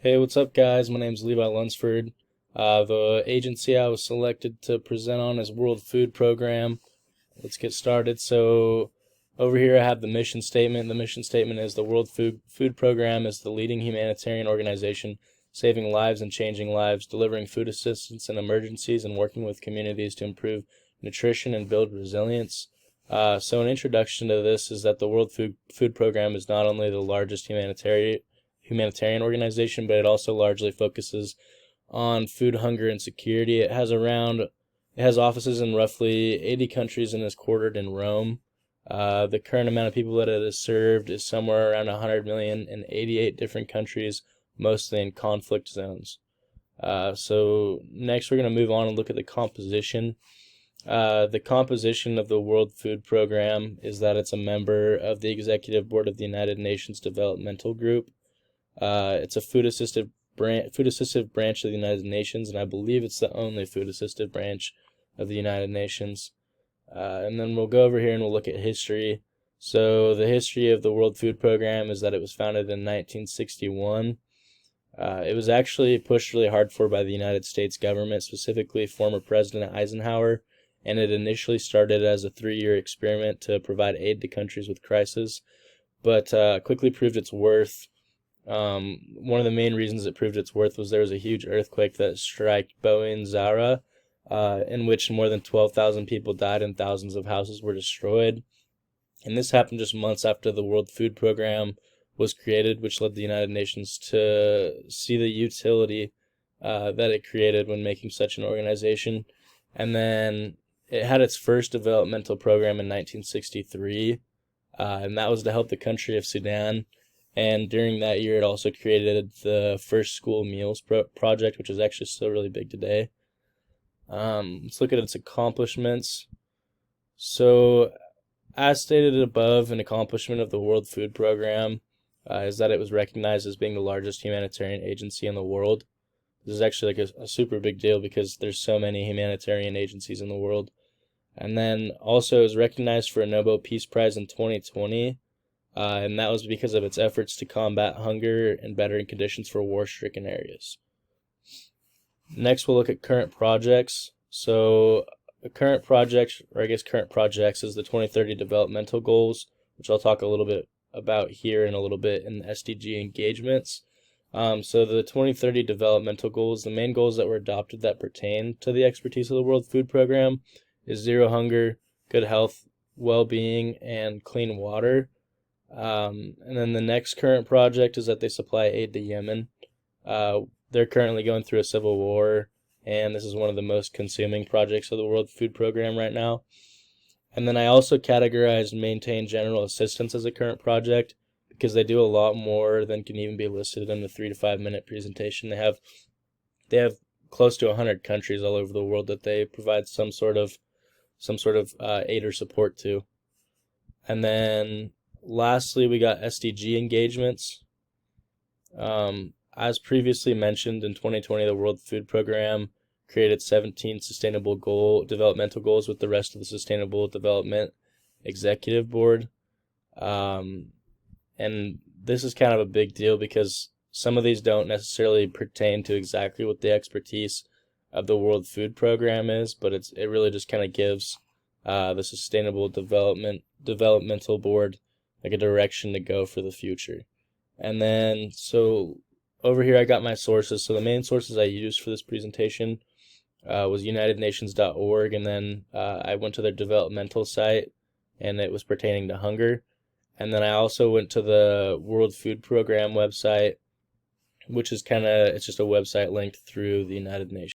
Hey, what's up, guys? My name's Levi Lunsford. The agency I was selected to present on is World Food Program. Let's get started. So, over here I have the mission statement. The mission statement is the World Food Program is the leading humanitarian organization saving lives and changing lives, delivering food assistance in emergencies, and working with communities to improve nutrition and build resilience. So, an introduction to this is that the World Food Program is not only the largest humanitarian organization, but it also largely focuses on food, hunger, and security. It has offices in roughly 80 countries and is quartered in Rome. The current amount of people that it has served is somewhere around 100 million in 88 different countries, mostly in conflict zones. So next we're going to move on and look at the composition. The composition of the World Food Program is that it's a member of the Executive Board of the United Nations Developmental Group. It's a food-assisted branch of the United Nations, and I believe it's the only food-assisted branch of the United Nations. And then we'll go over here and we'll look at history. So the history of the World Food Program is that it was founded in 1961. It was actually pushed really hard for by the United States government, specifically former President Eisenhower, and it initially started as a 3-year experiment to provide aid to countries with crisis, but quickly proved its worth. One of the main reasons it proved its worth was there was a huge earthquake that struck Boeing Zara, in which more than 12,000 people died and thousands of houses were destroyed. And this happened just months after the World Food Program was created, which led the United Nations to see the utility that it created when making such an organization. And then it had its first developmental program in 1963, and that was to help the country of Sudan. And during that year, it also created the first school meals project, which is actually still really big today. Let's look at its accomplishments. So, as stated above, an accomplishment of the World Food Program is that it was recognized as being the largest humanitarian agency in the world. This is actually like a super big deal because there's so many humanitarian agencies in the world. And then also it was recognized for a Nobel Peace Prize in 2020. And that was because of its efforts to combat hunger and bettering conditions for war-stricken areas. Next, we'll look at current projects. So, current projects is the 2030 developmental goals, which I'll talk a little bit about here in a little bit in the SDG engagements. So the 2030 developmental goals, the main goals that were adopted that pertain to the expertise of the World Food Program is zero hunger, good health, well-being, and clean water. And then the next current project is that they supply aid to Yemen. They're currently going through a civil war, and this is one of the most consuming projects of the World Food Program right now. And then I also categorized maintain general assistance as a current project because they do a lot more than can even be listed in the 3 to 5 minute presentation. They have close to 100 countries all over the world that they provide some sort of aid or support to. And then lastly, we got SDG engagements. As previously mentioned, in 2020, the World Food Program created 17 developmental goals with the rest of the Sustainable Development Executive Board. And this is kind of a big deal because some of these don't necessarily pertain to exactly what the expertise of the World Food Program is, but it really just kind of gives the Sustainable Developmental Board like a direction to go for the future. And then, so over here I got my sources. So the main sources I used for this presentation was unitednations.org, and then I went to their developmental site, and it was pertaining to hunger. And then I also went to the World Food Program website, which is it's just a website linked through the United Nations.